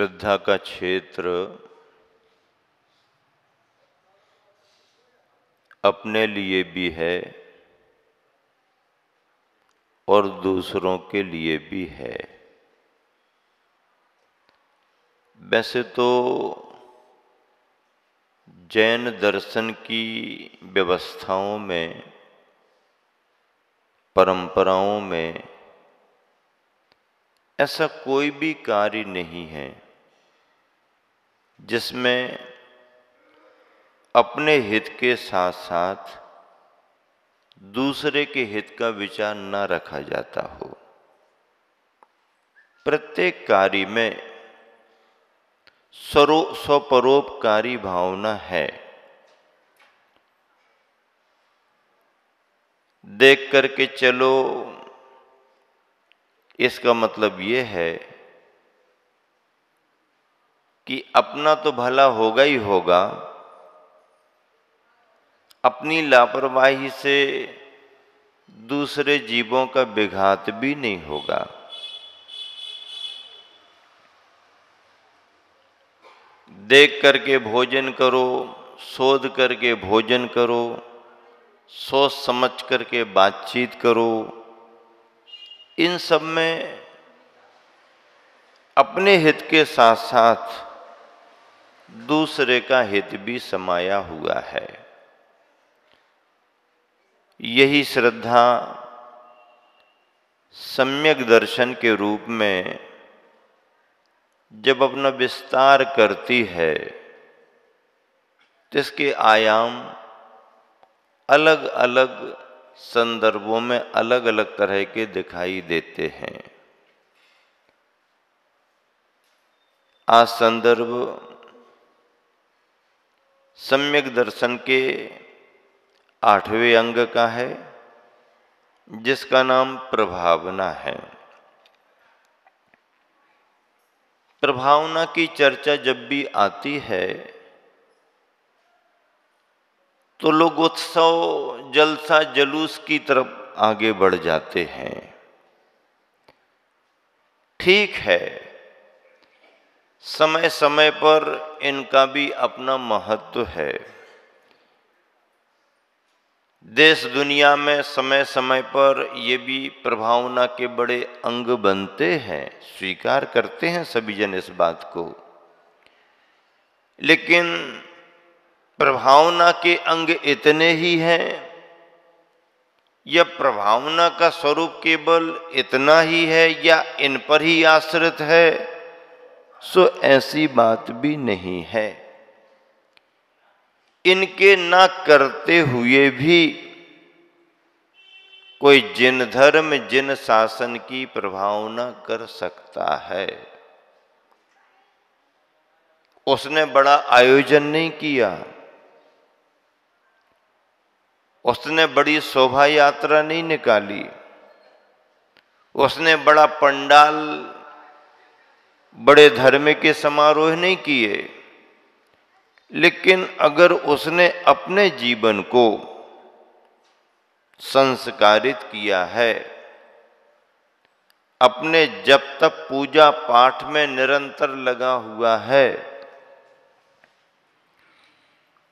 श्रद्धा का क्षेत्र अपने लिए भी है और दूसरों के लिए भी है। वैसे तो जैन दर्शन की व्यवस्थाओं में, परंपराओं में ऐसा कोई भी कार्य नहीं है जिसमें अपने हित के साथ साथ दूसरे के हित का विचार न रखा जाता हो। प्रत्येक कार्य में स्वपरोपकारी भावना है। देख करके चलो, इसका मतलब ये है कि अपना तो भला होगा ही होगा, अपनी लापरवाही से दूसरे जीवों का विघात भी नहीं होगा। देख करके भोजन करो, शोध करके भोजन करो, सोच समझ करके बातचीत करो। इन सब में अपने हित के साथ साथ दूसरे का हित भी समाया हुआ है। यही श्रद्धा सम्यक दर्शन के रूप में जब अपना विस्तार करती है तो इसके आयाम अलग अलग संदर्भों में अलग अलग तरह के दिखाई देते हैं। आज संदर्भ सम्यक दर्शन के 8वें अंग का है, जिसका नाम प्रभावना है। प्रभावना की चर्चा जब भी आती है तो लोग उत्सव, जलसा, जुलूस की तरफ आगे बढ़ जाते हैं। ठीक है, समय समय पर इनका भी अपना महत्व है। देश दुनिया में समय समय पर ये भी प्रभावना के बड़े अंग बनते हैं, स्वीकार करते हैं सभी जन इस बात को। लेकिन प्रभावना के अंग इतने ही हैं या प्रभावना का स्वरूप केवल इतना ही है या इन पर ही आश्रित है, सो ऐसी बात भी नहीं है। इनके ना करते हुए भी कोई जिन धर्म, जिन शासन की प्रभावना कर सकता है। उसने बड़ा आयोजन नहीं किया, उसने बड़ी शोभा यात्रा नहीं निकाली, उसने बड़ा पंडाल, बड़े धर्म के समारोह नहीं किए। लेकिन अगर उसने अपने जीवन को संस्कारित किया है, अपने जब तक पूजा पाठ में निरंतर लगा हुआ है,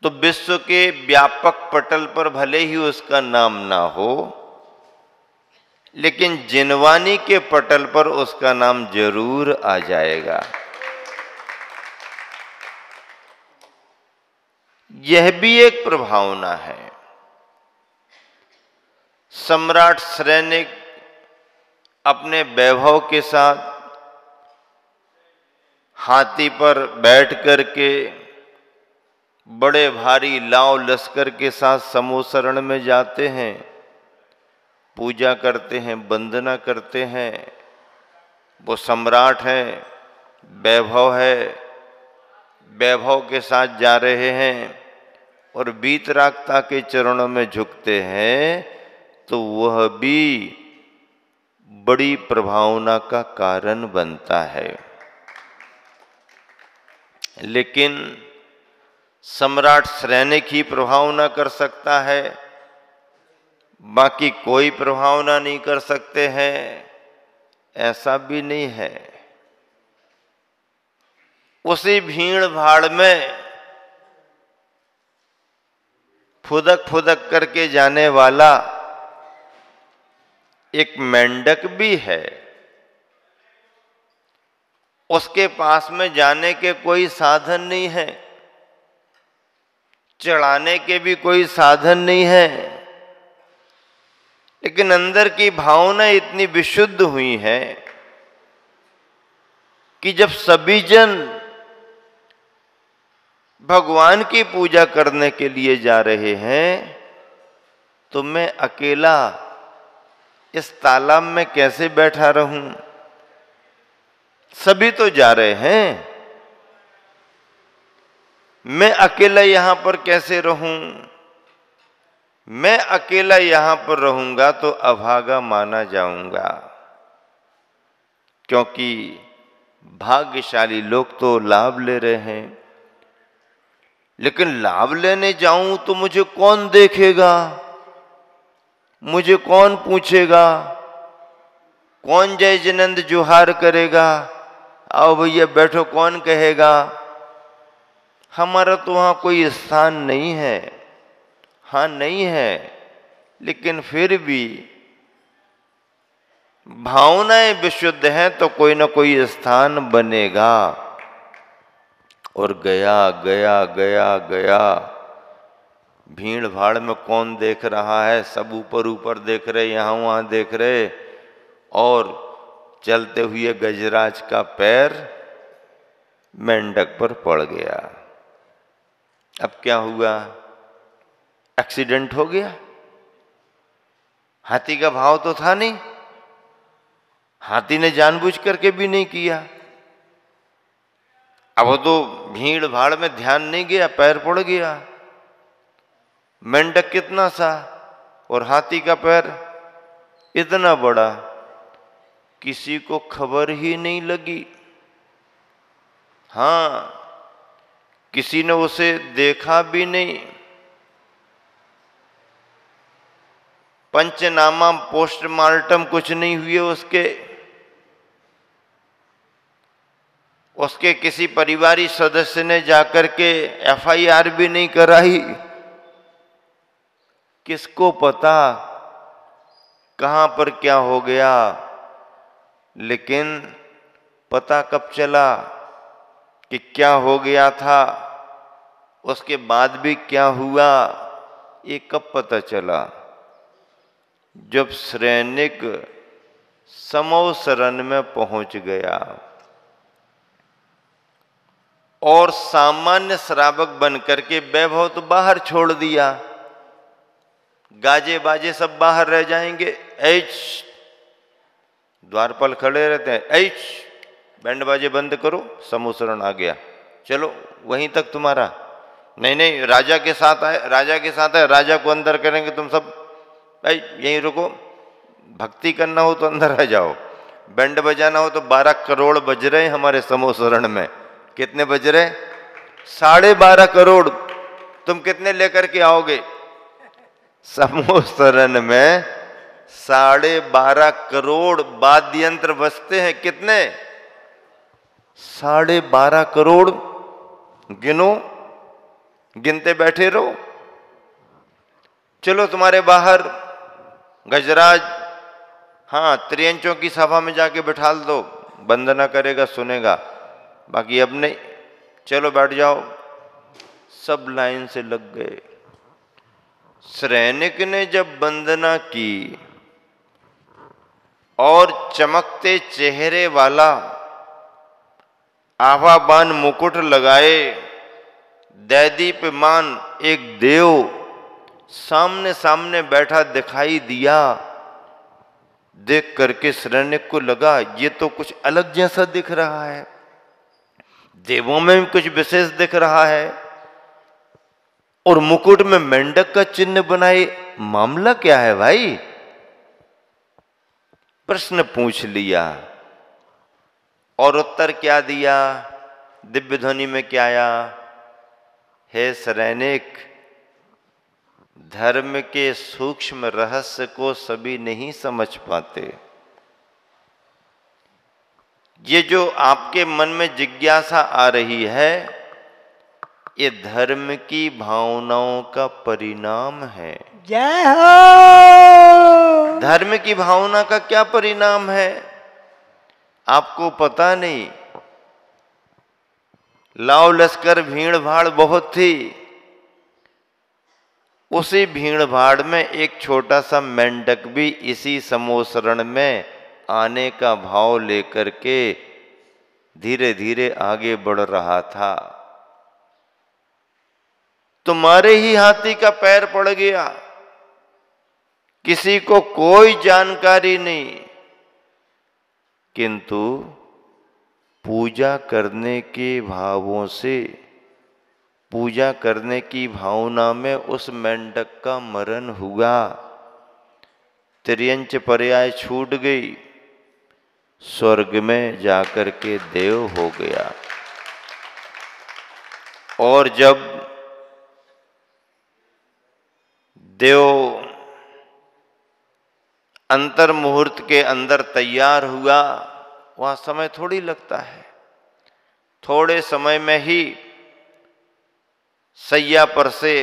तो विश्व के व्यापक पटल पर भले ही उसका नाम ना हो, लेकिन जिनवानी के पटल पर उसका नाम जरूर आ जाएगा। यह भी एक प्रभावना है। सम्राट सैनिक अपने वैभव के साथ हाथी पर बैठ करके बड़े भारी लाव लश्कर के साथ समूह शरण में जाते हैं, पूजा करते हैं, वंदना करते हैं। वो सम्राट है, वैभव है, वैभव के साथ जा रहे हैं और वीतरागता के चरणों में झुकते हैं, तो वह भी बड़ी प्रभावना का कारण बनता है। लेकिन सम्राट सैनिक ही प्रभावना कर सकता है, बाकी कोई प्रभावना नहीं कर सकते हैं, ऐसा भी नहीं है। उसी भीड़ भाड़ में फुदक फुदक करके जाने वाला एक मेंढक भी है। उसके पास में जाने के कोई साधन नहीं है, चढ़ाने के भी कोई साधन नहीं है, लेकिन अंदर की भावना इतनी विशुद्ध हुई है कि जब सभी जन भगवान की पूजा करने के लिए जा रहे हैं तो मैं अकेला इस तालाब में कैसे बैठा रहूं? सभी तो जा रहे हैं, मैं अकेला यहां पर कैसे रहूं? मैं अकेला यहां पर रहूंगा तो अभागा माना जाऊंगा, क्योंकि भाग्यशाली लोग तो लाभ ले रहे हैं। लेकिन लाभ लेने जाऊं तो मुझे कौन देखेगा, मुझे कौन पूछेगा, कौन जय जिनंद जोहार करेगा, आओ भैया बैठो कौन कहेगा? हमारा तो वहां कोई स्थान नहीं है। हाँ नहीं है, लेकिन फिर भी भावनाएं विशुद्ध हैं तो कोई ना कोई स्थान बनेगा। और गया गया गया गया, भीड़ भाड़ में कौन देख रहा है? सब ऊपर ऊपर देख रहे, यहां वहां देख रहे। और चलते हुए गजराज का पैर मेंढक पर पड़ गया। अब क्या हुआ? एक्सीडेंट हो गया। हाथी का भाव तो था नहीं, हाथी ने जानबूझ करके भी नहीं किया। अब वो तो भीड़ भाड़ में ध्यान नहीं गया, पैर पड़ गया। मेंढक कितना सा और हाथी का पैर इतना बड़ा, किसी को खबर ही नहीं लगी। हां, किसी ने उसे देखा भी नहीं। पंचनामा पोस्टमार्टम कुछ नहीं हुए उसके किसी परिवारी सदस्य ने जाकर के एफआईआर भी नहीं कराई। किसको पता कहां पर क्या हो गया? लेकिन पता कब चला कि क्या हो गया था, उसके बाद भी क्या हुआ, ये कब पता चला? जब सैनिक समो शरण में पहुंच गया और सामान्य श्रावक बनकर के वैभव तो बाहर छोड़ दिया, गाजे बाजे सब बाहर रह जाएंगे। ऐच द्वारपाल खड़े रहते हैं, ऐच बैंड बाजे बंद करो, समूसरण आ गया, चलो वहीं तक तुम्हारा। नहीं नहीं, राजा के साथ आए, राजा के साथ आए, राजा को अंदर करेंगे तुम सब, भाई यहीं रुको। भक्ति करना हो तो अंदर आ जाओ, बैंड बजाना हो तो 12 करोड़ बज रहे हमारे समूसरण में। कितने बज रहे? 12.5 करोड़। तुम कितने लेकर के आओगे? समूसरण में 12.5 करोड़ वाद्य यंत्र बजते हैं। कितने? 12.5 करोड़। गिनो, गिनते बैठे रहो। चलो तुम्हारे बाहर गजराज, हाँ त्रियंचों की सभा में जाके बिठा दो, वंदना करेगा, सुनेगा। बाकी अब नहीं, चलो बैठ जाओ। सब लाइन से लग गए। सैनिक ने जब वंदना की और चमकते चेहरे वाला आभाबान मुकुट लगाए दैदीप्यमान एक देव सामने सामने बैठा दिखाई दिया, देख करके सैनिक को लगा ये तो कुछ अलग जैसा दिख रहा है, देवों में भी कुछ विशेष दिख रहा है। और मुकुट में मेंढक का चिन्ह बनाए, मामला क्या है भाई? प्रश्न पूछ लिया और उत्तर क्या दिया? दिव्य ध्वनि में क्या आया? हे सैनिक, धर्म के सूक्ष्म रहस्य को सभी नहीं समझ पाते। ये जो आपके मन में जिज्ञासा आ रही है, ये धर्म की भावनाओं का परिणाम है। जय हो। धर्म की भावना का क्या परिणाम है आपको पता नहीं। लाव लश्कर भीड़ भाड़ बहुत थी, उसी भीड़ भाड़ में एक छोटा सा मेंढक भी इसी समोसरण में आने का भाव लेकर के धीरे धीरे आगे बढ़ रहा था। तुम्हारे ही हाथी का पैर पड़ गया, किसी को कोई जानकारी नहीं, किंतु पूजा करने के भावों से, पूजा करने की भावना में उस मेंढक का मरण हुआ। त्रियंच पर्याय छूट गई, स्वर्ग में जाकर के देव हो गया। और जब देव अंतर मुहूर्त के अंदर तैयार हुआ, वहां समय थोड़ी लगता है, थोड़े समय में ही सैया पर से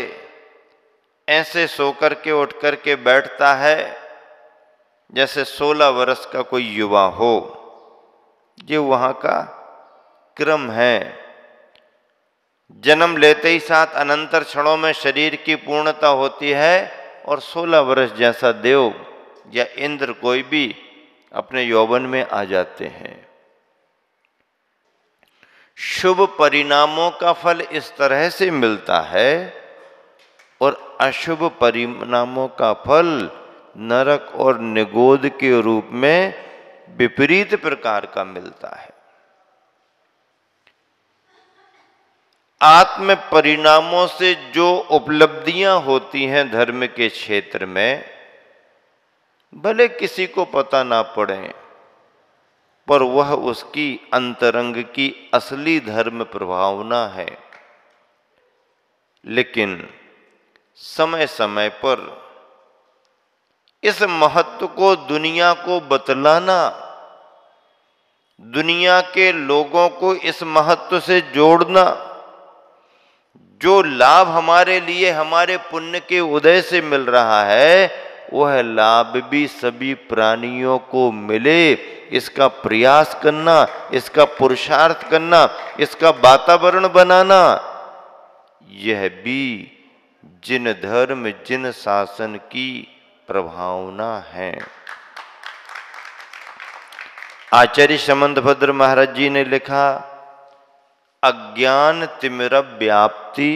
ऐसे सोकर के उठ कर के बैठता है जैसे 16 वर्ष का कोई युवा हो। ये वहां का क्रम है। जन्म लेते ही साथ अनंतर क्षणों में शरीर की पूर्णता होती है और 16 वर्ष जैसा देव या इंद्र कोई भी अपने यौवन में आ जाते हैं। शुभ परिणामों का फल इस तरह से मिलता है और अशुभ परिणामों का फल नरक और निगोद के रूप में विपरीत प्रकार का मिलता है। आत्म परिणामों से जो उपलब्धियां होती हैं धर्म के क्षेत्र में, भले किसी को पता ना पड़े, पर वह उसकी अंतरंग की असली धर्म प्रभावना है। लेकिन समय समय पर इस महत्व को दुनिया को बतलाना, दुनिया के लोगों को इस महत्व से जोड़ना, जो लाभ हमारे लिए हमारे पुण्य के उदय से मिल रहा है, वह लाभ भी सभी प्राणियों को मिले, इसका प्रयास करना, इसका पुरुषार्थ करना, इसका वातावरण बनाना, यह भी जिन धर्म जिन शासन की प्रभावना है। आचार्य समंतभद्र महाराज जी ने लिखा, अज्ञान तिमिर व्याप्ति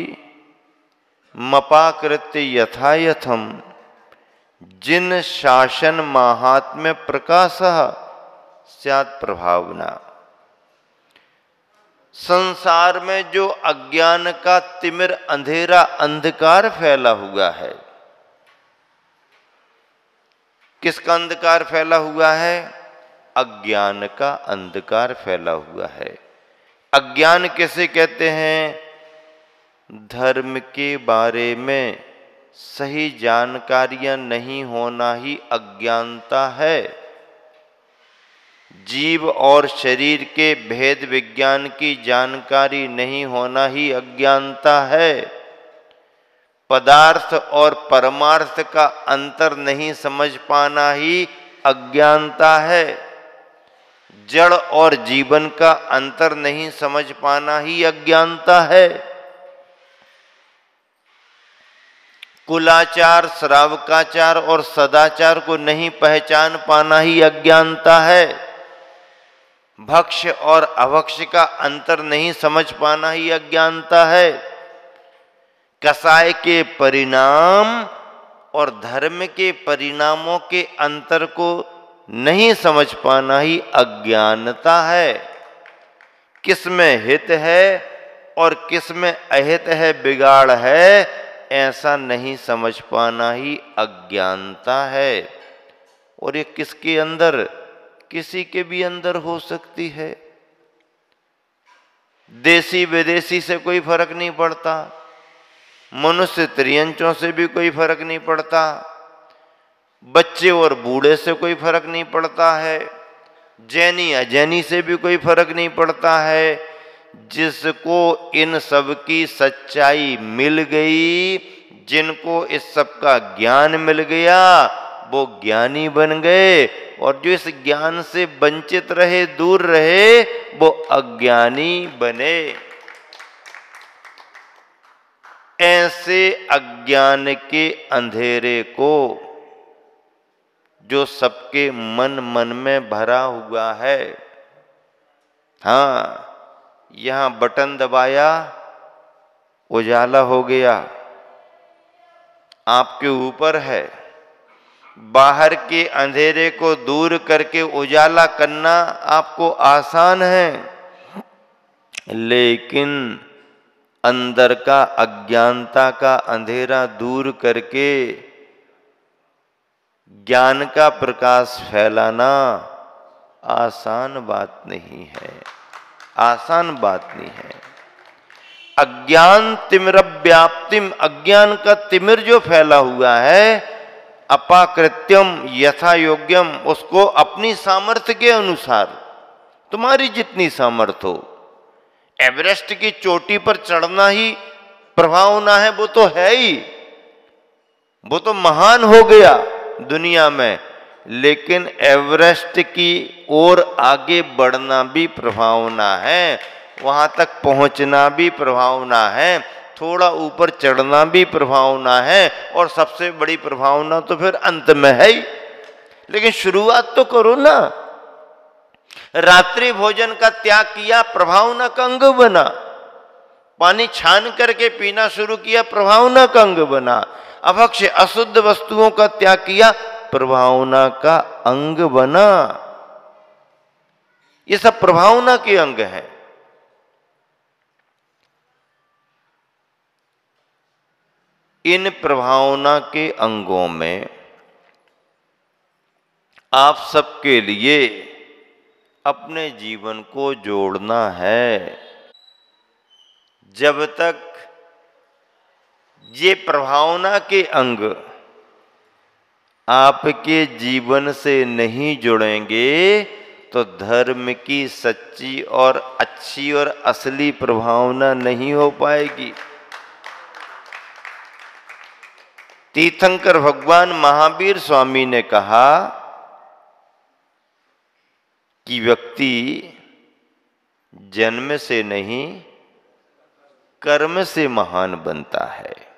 मपाकृत्य यथायथम जिन शासन महात्म्य प्रकाश स्यात् प्रभावना। संसार में जो अज्ञान का तिमिर अंधेरा अंधकार फैला हुआ है, किसका अंधकार फैला हुआ है? अज्ञान का अंधकार फैला हुआ है। अज्ञान किसे कहते हैं? धर्म के बारे में सही जानकारियां नहीं होना ही अज्ञानता है। जीव और शरीर के भेद विज्ञान की जानकारी नहीं होना ही अज्ञानता है। पदार्थ और परमार्थ का अंतर नहीं समझ पाना ही अज्ञानता है। जड़ और जीवन का अंतर नहीं समझ पाना ही अज्ञानता है। कुलाचार, श्रावकाचार और सदाचार को नहीं पहचान पाना ही अज्ञानता है। भक्ष और अभक्ष का अंतर नहीं समझ पाना ही अज्ञानता है। कसाय के परिणाम और धर्म के परिणामों के अंतर को नहीं समझ पाना ही अज्ञानता है। किसमें हित है और किसमें अहित है, बिगाड़ है, ऐसा नहीं समझ पाना ही अज्ञानता है। और ये किसके अंदर? किसी के भी अंदर हो सकती है। देसी विदेशी से कोई फर्क नहीं पड़ता, मनुष्य त्रियंचों से भी कोई फर्क नहीं पड़ता, बच्चे और बूढ़े से कोई फर्क नहीं पड़ता है, जैनी अजैनी से भी कोई फर्क नहीं पड़ता है। जिसको इन सब की सच्चाई मिल गई, जिनको इस सब का ज्ञान मिल गया, वो ज्ञानी बन गए। और जो इस ज्ञान से वंचित रहे, दूर रहे, वो अज्ञानी बने। ऐसे अज्ञान के अंधेरे को, जो सबके मन मन में भरा हुआ है, हाँ, यहां बटन दबाया, उजाला हो गया, आपके ऊपर है। बाहर के अंधेरे को दूर करके उजाला करना आपको आसान है, लेकिन अंदर का अज्ञानता का अंधेरा दूर करके ज्ञान का प्रकाश फैलाना आसान बात नहीं है, आसान बात नहीं है। अज्ञान तिमिर व्याप्तिम, अज्ञान का तिमिर जो फैला हुआ है, अपाकृत्यम यथा योग्यम, उसको अपनी सामर्थ्य के अनुसार, तुम्हारी जितनी सामर्थ्य हो, एवरेस्ट की चोटी पर चढ़ना ही प्रभावना है, वो तो है ही, वो तो महान हो गया दुनिया में। लेकिन एवरेस्ट की ओर आगे बढ़ना भी प्रभावना है, वहां तक पहुंचना भी प्रभावना है, थोड़ा ऊपर चढ़ना भी प्रभावना है, और सबसे बड़ी प्रभावना तो फिर अंत में है ही। लेकिन शुरुआत तो करो ना। रात्रि भोजन का त्याग किया, प्रभावना का अंग बना। पानी छान करके पीना शुरू किया, प्रभावना का अंग बना। अभक्ष्य अशुद्ध वस्तुओं का त्याग किया, प्रभावना का अंग बना। ये सब प्रभावना के अंग हैं। इन प्रभावना के अंगों में आप सबके लिए अपने जीवन को जोड़ना है। जब तक ये प्रभावना के अंग आपके जीवन से नहीं जुड़ेंगे, तो धर्म की सच्ची और अच्छी और असली प्रभावना नहीं हो पाएगी। तीर्थंकर भगवान महावीर स्वामी ने कहा कि व्यक्ति जन्म से नहीं, कर्म से महान बनता है।